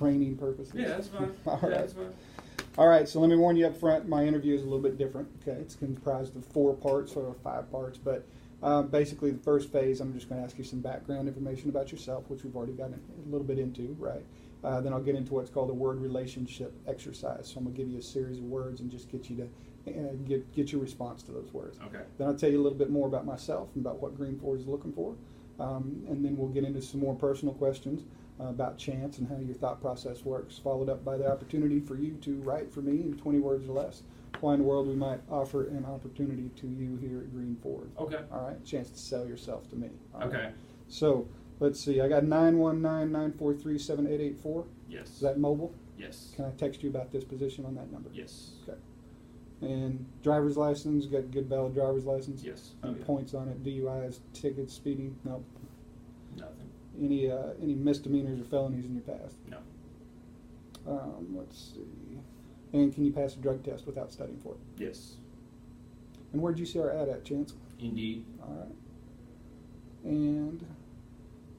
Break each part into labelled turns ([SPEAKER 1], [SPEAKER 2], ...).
[SPEAKER 1] training purposes.
[SPEAKER 2] Yeah, that's fine.
[SPEAKER 1] All
[SPEAKER 2] Yeah,
[SPEAKER 1] right.
[SPEAKER 2] that's fine.
[SPEAKER 1] All right, so let me warn you up front, my interview is a little bit different. Okay, it's comprised of 4 parts or 5 parts, but basically the first phase, I'm just going to ask you some background information about yourself, which we've already gotten a little bit into, right? Then I'll get into what's called a word relationship exercise. So I'm going to give you a series of words and just get you to get your response to those words.
[SPEAKER 2] Okay.
[SPEAKER 1] Then I'll tell you a little bit more about myself and about what Green Ford is looking for. And then we'll get into some more personal questions about chance and how your thought process works, followed up by the opportunity for you to write for me in 20 words or less why in the world we might offer an opportunity to you here at Green Ford.
[SPEAKER 2] Okay.
[SPEAKER 1] All right, chance to sell yourself to me. All
[SPEAKER 2] Okay.
[SPEAKER 1] right. So let's see, I got 919-943-7884.
[SPEAKER 2] Yes.
[SPEAKER 1] Is that mobile?
[SPEAKER 2] Yes.
[SPEAKER 1] Can I text you about this position on that number?
[SPEAKER 2] Yes.
[SPEAKER 1] Okay. And driver's license, got good valid driver's license?
[SPEAKER 2] Yes.
[SPEAKER 1] Any points on it? DUIs, tickets, speeding? No.
[SPEAKER 2] Nothing.
[SPEAKER 1] Any misdemeanors or felonies in your past?
[SPEAKER 2] No.
[SPEAKER 1] Let's see. And can you pass a drug test without studying for it?
[SPEAKER 2] Yes.
[SPEAKER 1] And where'd you see our ad at, Chance?
[SPEAKER 2] Indeed.
[SPEAKER 1] All right. And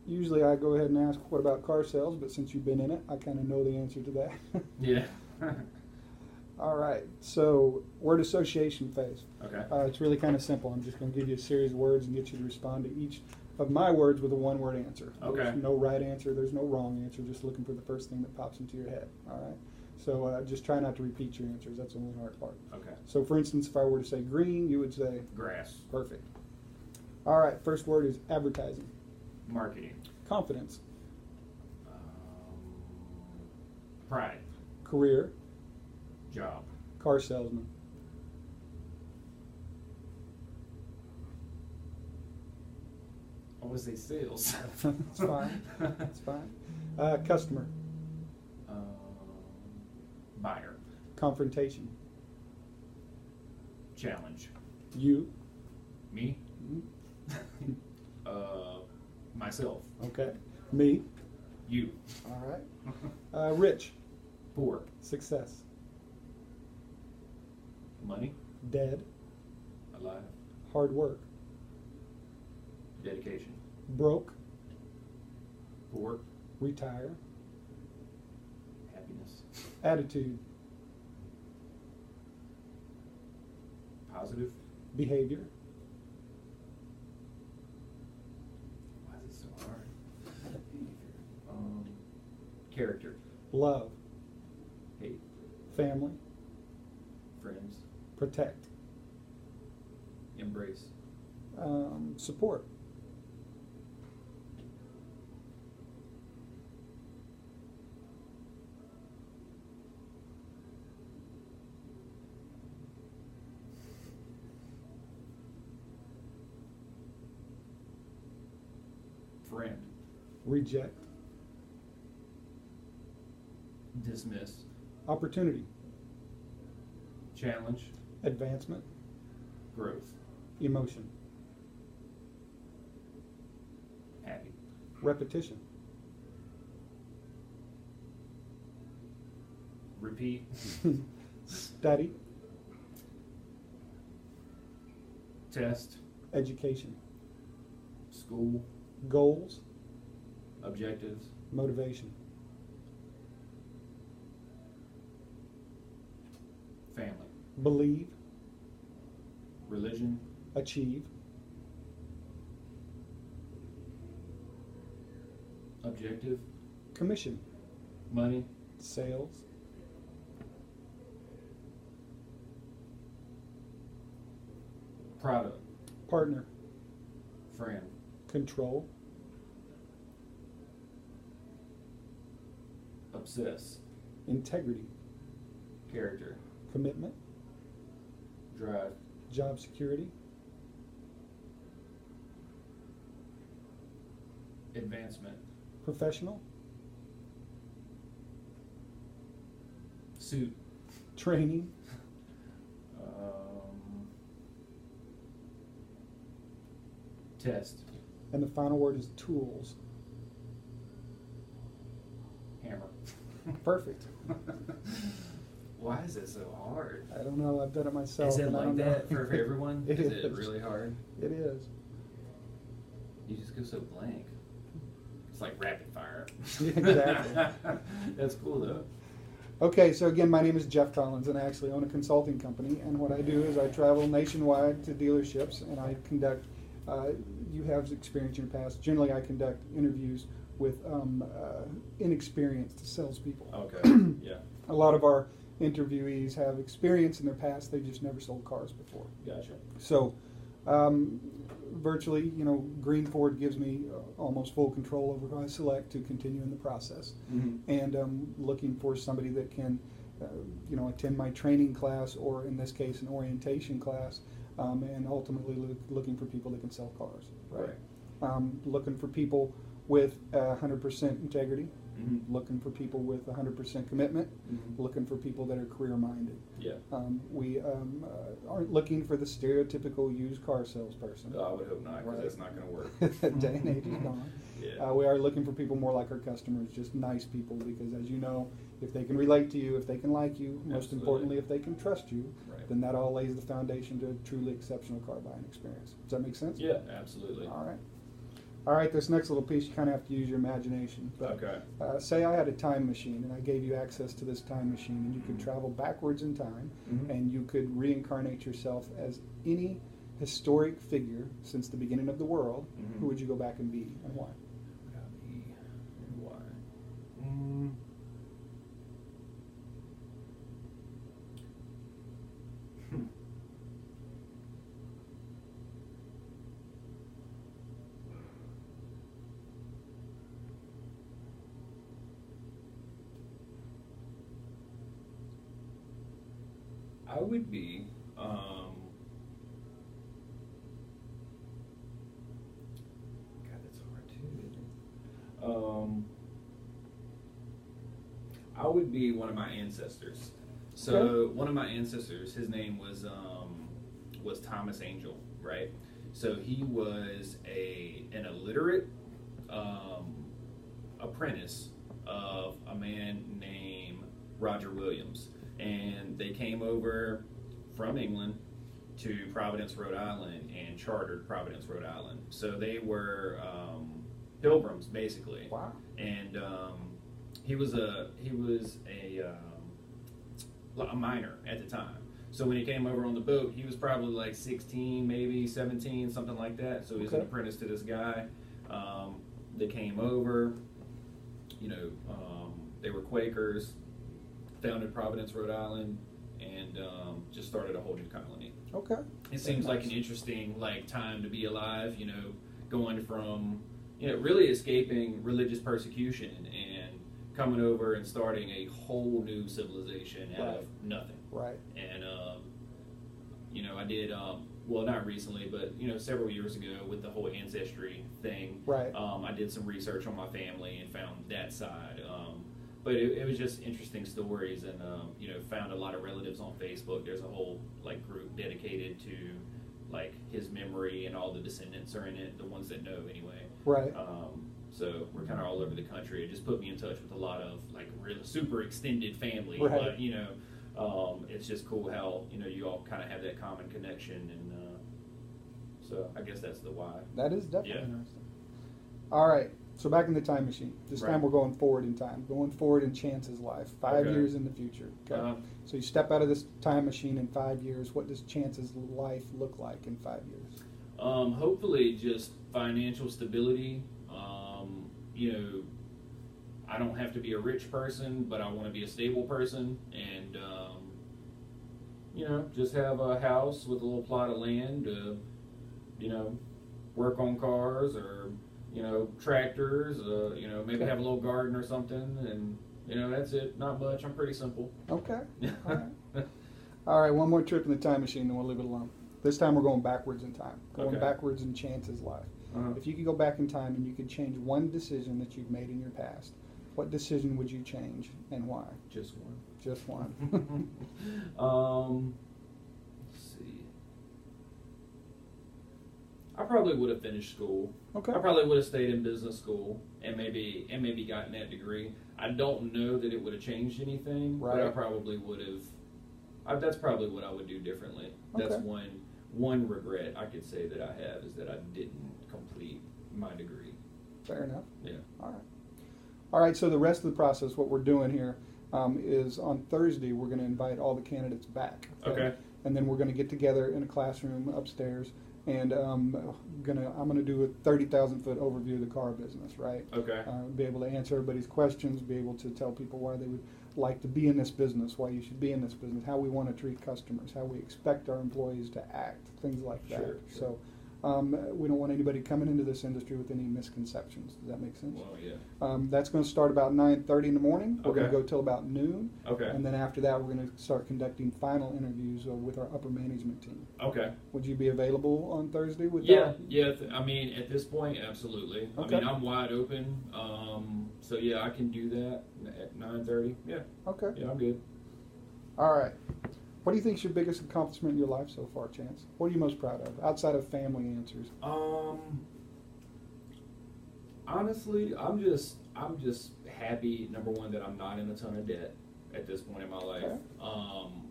[SPEAKER 1] usually I go ahead and ask, what about car sales? But since you've been in it, I kind of know the answer to that.
[SPEAKER 2] Yeah.
[SPEAKER 1] All right. So word association phase.
[SPEAKER 2] Okay.
[SPEAKER 1] It's really kind of simple. I'm just going to give you a series of words and get you to respond to each of my words with a one-word answer.
[SPEAKER 2] Okay.
[SPEAKER 1] There's no right answer. There's no wrong answer. Just looking for the first thing that pops into your head. All right. So just try not to repeat your answers. That's the only hard part.
[SPEAKER 2] Okay.
[SPEAKER 1] So for instance, if I were to say green, you would say
[SPEAKER 2] Grass.
[SPEAKER 1] perfect. All right. First word is advertising.
[SPEAKER 2] Marketing.
[SPEAKER 1] Confidence.
[SPEAKER 2] Pride.
[SPEAKER 1] Career.
[SPEAKER 2] Job.
[SPEAKER 1] Car salesman.
[SPEAKER 2] I would say sales.
[SPEAKER 1] It's fine. It's fine. Customer.
[SPEAKER 2] Buyer.
[SPEAKER 1] Confrontation.
[SPEAKER 2] Challenge.
[SPEAKER 1] You.
[SPEAKER 2] Me.
[SPEAKER 1] Mhm.
[SPEAKER 2] Myself.
[SPEAKER 1] Okay. Me.
[SPEAKER 2] You.
[SPEAKER 1] All right. Rich.
[SPEAKER 2] Poor.
[SPEAKER 1] Success.
[SPEAKER 2] Money.
[SPEAKER 1] Dead.
[SPEAKER 2] Alive.
[SPEAKER 1] Hard work.
[SPEAKER 2] Dedication.
[SPEAKER 1] Broke.
[SPEAKER 2] Poor.
[SPEAKER 1] Retire.
[SPEAKER 2] Happiness.
[SPEAKER 1] Attitude.
[SPEAKER 2] Positive.
[SPEAKER 1] Behavior.
[SPEAKER 2] Why is it so hard? Character.
[SPEAKER 1] Love.
[SPEAKER 2] Hate.
[SPEAKER 1] Family.
[SPEAKER 2] Friends.
[SPEAKER 1] Protect.
[SPEAKER 2] Embrace.
[SPEAKER 1] Support.
[SPEAKER 2] Friend.
[SPEAKER 1] Reject.
[SPEAKER 2] Dismiss.
[SPEAKER 1] Opportunity.
[SPEAKER 2] Challenge.
[SPEAKER 1] Advancement.
[SPEAKER 2] Growth.
[SPEAKER 1] Emotion.
[SPEAKER 2] Happy.
[SPEAKER 1] Repetition.
[SPEAKER 2] Repeat.
[SPEAKER 1] Study.
[SPEAKER 2] Test.
[SPEAKER 1] Education.
[SPEAKER 2] School.
[SPEAKER 1] Goals.
[SPEAKER 2] Objectives.
[SPEAKER 1] Motivation.
[SPEAKER 2] Family.
[SPEAKER 1] Believe.
[SPEAKER 2] Religion.
[SPEAKER 1] Achieve.
[SPEAKER 2] Objective.
[SPEAKER 1] Commission.
[SPEAKER 2] Money.
[SPEAKER 1] Sales.
[SPEAKER 2] Product.
[SPEAKER 1] Partner.
[SPEAKER 2] Friend.
[SPEAKER 1] Control.
[SPEAKER 2] Obsess.
[SPEAKER 1] Integrity.
[SPEAKER 2] Character.
[SPEAKER 1] Commitment.
[SPEAKER 2] Drive.
[SPEAKER 1] Job security.
[SPEAKER 2] Advancement.
[SPEAKER 1] Professional.
[SPEAKER 2] Suit.
[SPEAKER 1] Training.
[SPEAKER 2] Test.
[SPEAKER 1] And the final word is tools.
[SPEAKER 2] Hammer.
[SPEAKER 1] Perfect.
[SPEAKER 2] Why is it so hard?
[SPEAKER 1] I don't know. I've done it myself.
[SPEAKER 2] Is it
[SPEAKER 1] and I
[SPEAKER 2] like
[SPEAKER 1] don't know.
[SPEAKER 2] that for everyone?
[SPEAKER 1] It
[SPEAKER 2] Is it
[SPEAKER 1] is.
[SPEAKER 2] really hard?
[SPEAKER 1] It is.
[SPEAKER 2] You just go so blank. It's like rapid fire.
[SPEAKER 1] Exactly.
[SPEAKER 2] That's cool though.
[SPEAKER 1] Okay, so again, my name is Jeff Collins, and I actually own a consulting company. And what I do is I travel nationwide to dealerships, and I conduct. You have experience in your past. Generally, I conduct interviews with inexperienced salespeople.
[SPEAKER 2] Okay. Yeah.
[SPEAKER 1] A lot of our interviewees have experience in their past; they just never sold cars before.
[SPEAKER 2] Gotcha.
[SPEAKER 1] So, virtually, Green Ford gives me almost full control over who I select to continue in the process.
[SPEAKER 2] Mm-hmm.
[SPEAKER 1] And I'm looking for somebody that can, attend my training class, or in this case, an orientation class, and ultimately looking for people that can sell cars. Right. Looking for people with 100% integrity.
[SPEAKER 2] Mm-hmm.
[SPEAKER 1] Looking for people with 100% commitment.
[SPEAKER 2] Mm-hmm.
[SPEAKER 1] Looking for people that are career-minded.
[SPEAKER 2] Yeah.
[SPEAKER 1] We aren't looking for the stereotypical used car salesperson.
[SPEAKER 2] I would hope not, because
[SPEAKER 1] Right.
[SPEAKER 2] that's not going to work.
[SPEAKER 1] That day and age is gone.
[SPEAKER 2] Yeah.
[SPEAKER 1] We are looking for people more like our customers, just nice people, because as you know, if they can relate to you, if they can like you, most
[SPEAKER 2] Absolutely.
[SPEAKER 1] importantly, if they can trust you,
[SPEAKER 2] Right.
[SPEAKER 1] then that all lays the foundation to a truly exceptional car buying experience. Does that make sense?
[SPEAKER 2] Yeah, absolutely.
[SPEAKER 1] All right. All right, this next little piece, you kind of have to use your imagination. But,
[SPEAKER 2] Okay.
[SPEAKER 1] say I had a time machine, and I gave you access to this time machine, and you could travel backwards in time,
[SPEAKER 2] Mhm.
[SPEAKER 1] and you could reincarnate yourself as any historic figure since the beginning of the world.
[SPEAKER 2] Mhm.
[SPEAKER 1] Who would you go back and be, and why?
[SPEAKER 2] And why? Hmm. I would be, God, that's hard too, isn't it? I would be one of my ancestors. So
[SPEAKER 1] Okay.
[SPEAKER 2] one of my ancestors, his name was Thomas Angel, right? So he was an illiterate apprentice of a man named Roger Williams, and they came over from England to Providence, Rhode Island, and chartered Providence, Rhode Island. So they were pilgrims, basically.
[SPEAKER 1] Wow.
[SPEAKER 2] And he was a minor at the time. So when he came over on the boat, he was probably like 16, maybe 17, something like that. So he was an
[SPEAKER 1] Okay.
[SPEAKER 2] apprentice to this guy. They came over. They were Quakers, founded Providence, Rhode Island, and just started a whole new colony.
[SPEAKER 1] Okay.
[SPEAKER 2] It seems like an interesting time to be alive, going from really escaping religious persecution and coming over and starting a whole new civilization out of nothing.
[SPEAKER 1] Right.
[SPEAKER 2] And I did well, not recently, but several years ago with the whole ancestry thing.
[SPEAKER 1] Right.
[SPEAKER 2] I did some research on my family and found that side. But it was just interesting stories, and found a lot of relatives on Facebook. There's a whole group dedicated to his memory, and all the descendants are in it, the ones that know anyway.
[SPEAKER 1] Right.
[SPEAKER 2] So we're kind of all over the country. It just put me in touch with a lot of really super extended family.
[SPEAKER 1] Right.
[SPEAKER 2] But it's just cool how you all kind of have that common connection, and so I guess that's the why.
[SPEAKER 1] That is definitely
[SPEAKER 2] Yeah.
[SPEAKER 1] interesting. All right. So back in the time machine. This
[SPEAKER 2] Right.
[SPEAKER 1] time we're going forward in time. Going forward in Chance's life. 5
[SPEAKER 2] Okay.
[SPEAKER 1] years in the future. Okay.
[SPEAKER 2] Uh-huh.
[SPEAKER 1] So you step out of this time machine in 5 years. What does Chance's life look like in 5 years?
[SPEAKER 2] Hopefully just financial stability. I don't have to be a rich person, but I want to be a stable person, and just have a house with a little plot of land to, work on cars, or tractors. Maybe
[SPEAKER 1] Okay.
[SPEAKER 2] have a little garden or something, and that's it. Not much. I'm pretty simple.
[SPEAKER 1] Okay. All right. All right. One more trip in the time machine, then we'll leave it alone. This time we're going backwards in time. Going
[SPEAKER 2] Okay.
[SPEAKER 1] backwards in Chance's life.
[SPEAKER 2] Uh-huh.
[SPEAKER 1] If you could go back in time and you could change one decision that you've made in your past, what decision would you change and why?
[SPEAKER 2] Just one.
[SPEAKER 1] Just one.
[SPEAKER 2] Let's see. I probably would have finished school.
[SPEAKER 1] Okay.
[SPEAKER 2] I probably would have stayed in business school and maybe gotten that degree. I don't know that it would have changed anything, but I
[SPEAKER 1] Right.
[SPEAKER 2] probably would have. That's probably what I would do differently. That's
[SPEAKER 1] Okay.
[SPEAKER 2] one regret I could say that I have, is that I didn't complete my degree.
[SPEAKER 1] Fair enough.
[SPEAKER 2] Yeah.
[SPEAKER 1] All right. All right, so the rest of the process, what we're doing here is on Thursday, we're going to invite all the candidates back.
[SPEAKER 2] Okay.
[SPEAKER 1] And then we're going to get together in a classroom upstairs, and I'm going to do a 30,000-foot overview of the car business, right?
[SPEAKER 2] Okay.
[SPEAKER 1] Be able to answer everybody's questions, be able to tell people why they would like to be in this business, why you should be in this business, how we want to treat customers, how we expect our employees to act, things like that.
[SPEAKER 2] Sure.
[SPEAKER 1] So we don't want anybody coming into this industry with any misconceptions. Does that make sense?
[SPEAKER 2] Well, yeah.
[SPEAKER 1] That's going to start about 9:30 in the morning. We're going to
[SPEAKER 2] Okay.
[SPEAKER 1] go till about noon.
[SPEAKER 2] Okay.
[SPEAKER 1] And then after that, we're going to start conducting final interviews with our upper management team.
[SPEAKER 2] Okay.
[SPEAKER 1] Would you be available on Thursday with
[SPEAKER 2] Yeah,
[SPEAKER 1] that?
[SPEAKER 2] yeah. I mean, at this point, absolutely.
[SPEAKER 1] Okay.
[SPEAKER 2] I mean, I'm wide open. So yeah, I can do that at 9:30. Yeah.
[SPEAKER 1] Okay.
[SPEAKER 2] Yeah, I'm good.
[SPEAKER 1] All right. What do you think is your biggest accomplishment in your life so far, Chance? What are you most proud of, outside of family answers?
[SPEAKER 2] Honestly, I'm just happy. Number one, that I'm not in a ton of debt at this point in my life.
[SPEAKER 1] Okay.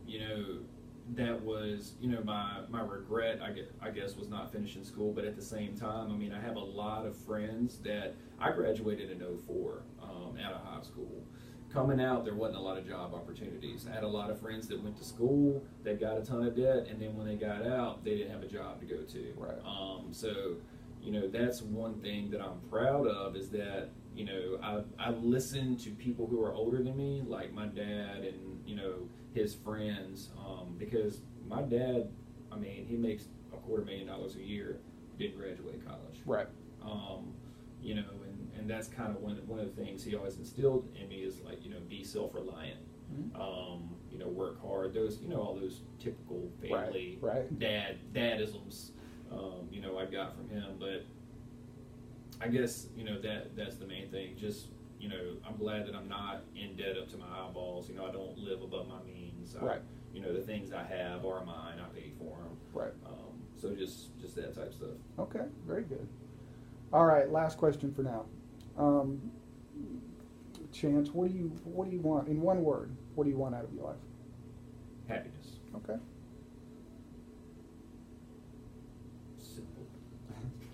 [SPEAKER 2] You know, that was, you know, my regret, I guess, was not finishing school. But at the same time, I mean, I have a lot of friends that I graduated in '04 out of high school. Coming out, there wasn't a lot of job opportunities. I had a lot of friends that went to school, they got a ton of debt, and then when they got out, they didn't have a job to go to.
[SPEAKER 1] Right.
[SPEAKER 2] So, you know, that's one thing that I'm proud of, is that, you know, I listen to people who are older than me, like my dad and, you know, his friends, because my dad, I mean, he makes $250,000 a year, didn't graduate college.
[SPEAKER 1] Right.
[SPEAKER 2] You know, and that's kind of one of the things he always instilled in me, is like, you know, be self-reliant.
[SPEAKER 1] Mm-hmm.
[SPEAKER 2] You know, work hard. Those, you know, all those typical family
[SPEAKER 1] Right.
[SPEAKER 2] dadisms. You know, I got from him. But I guess, you know, that's the main thing. Just, you know, I'm glad that I'm not in debt up to my eyeballs. You know, I don't live above my means.
[SPEAKER 1] Right.
[SPEAKER 2] You know, the things I have are mine. I paid for them.
[SPEAKER 1] Right.
[SPEAKER 2] So just that type of stuff.
[SPEAKER 1] Okay, very good. All right, last question for now. Chance, what do you want, in one word, what do you want out of your life?
[SPEAKER 2] Happiness.
[SPEAKER 1] Okay.
[SPEAKER 2] Simple.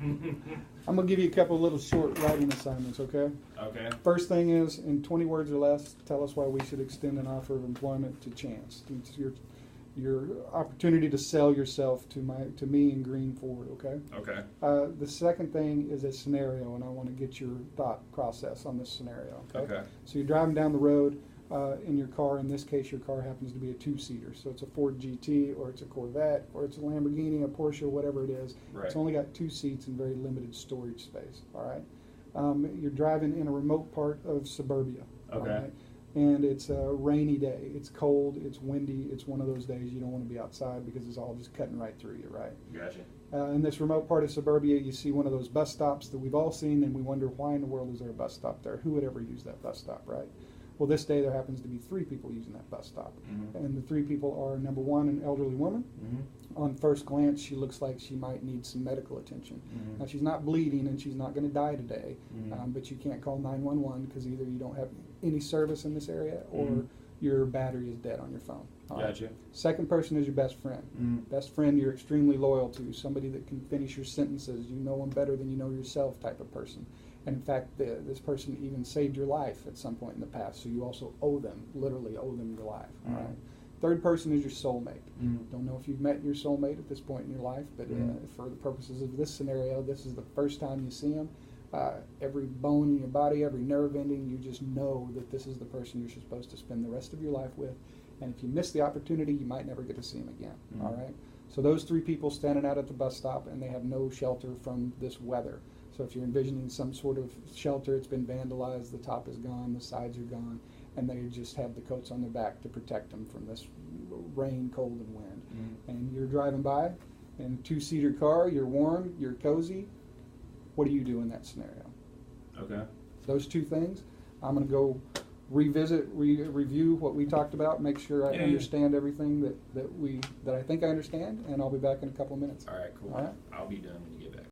[SPEAKER 1] I'm going to give you a couple of little short writing assignments, okay?
[SPEAKER 2] Okay.
[SPEAKER 1] First thing is, in 20 words or less, tell us why we should extend an offer of employment to Chance. It's your opportunity to sell yourself to me and Green Ford, okay?
[SPEAKER 2] Okay.
[SPEAKER 1] The second thing is a scenario, and I want to get your thought process on this scenario, okay?
[SPEAKER 2] Okay.
[SPEAKER 1] So you're driving down the road in your car. In this case, your car happens to be a two-seater. So it's a Ford GT, or it's a Corvette, or it's a Lamborghini, a Porsche, whatever it is.
[SPEAKER 2] Right.
[SPEAKER 1] It's only got 2 seats and very limited storage space, all right? You're driving in a remote part of suburbia. all
[SPEAKER 2] Okay.
[SPEAKER 1] right? And it's a rainy day. It's cold. It's windy. It's one of those days you don't want to be outside because it's all just cutting right through you, right?
[SPEAKER 2] Gotcha.
[SPEAKER 1] In this remote part of suburbia, you see one of those bus stops that we've all seen, and we wonder, why in the world is there a bus stop there? Who would ever use that bus stop, right? Well, this day there happens to be 3 people using that bus stop.
[SPEAKER 2] Mm-hmm.
[SPEAKER 1] And the 3 people are, number one, an elderly woman.
[SPEAKER 2] Mm-hmm.
[SPEAKER 1] On first glance, she looks like she might need some medical attention.
[SPEAKER 2] Mm-hmm.
[SPEAKER 1] Now, she's not bleeding and she's not going to die today,
[SPEAKER 2] Mhm.
[SPEAKER 1] but you can't call 911 because either you don't have any service in this area or
[SPEAKER 2] Mhm.
[SPEAKER 1] your battery is dead on your phone. All right?
[SPEAKER 2] Gotcha.
[SPEAKER 1] Second person is your best friend.
[SPEAKER 2] Mhm.
[SPEAKER 1] Best friend you're extremely loyal to, somebody that can finish your sentences, you know them better than you know yourself type of person. And in fact, this person even saved your life at some point in the past, so you also owe them, literally owe them your life. All
[SPEAKER 2] Mhm.
[SPEAKER 1] right. Third person is your soulmate.
[SPEAKER 2] Mhm.
[SPEAKER 1] Don't know if you've met your soulmate at this point in your life, but for the purposes of this scenario, this is the first time you see him. Every bone in your body, every nerve ending, you just know that this is the person you're supposed to spend the rest of your life with. And if you miss the opportunity, you might never get to see him again.
[SPEAKER 2] Mhm.
[SPEAKER 1] All right. So those 3 people standing out at the bus stop, and they have no shelter from this weather. So if you're envisioning some sort of shelter, it's been vandalized, the top is gone, the sides are gone, and they just have the coats on their back to protect them from this rain, cold, and wind.
[SPEAKER 2] Mhm.
[SPEAKER 1] And you're driving by in a 2-seater car, you're warm, you're cozy. What do you do in that scenario?
[SPEAKER 2] Okay.
[SPEAKER 1] Those 2 things. I'm going to go review what we talked about, make sure I
[SPEAKER 2] Yeah.
[SPEAKER 1] understand everything that I think I understand, and I'll be back in a couple of minutes.
[SPEAKER 2] All right. Cool.
[SPEAKER 1] All right.
[SPEAKER 2] I'll be done when you get back.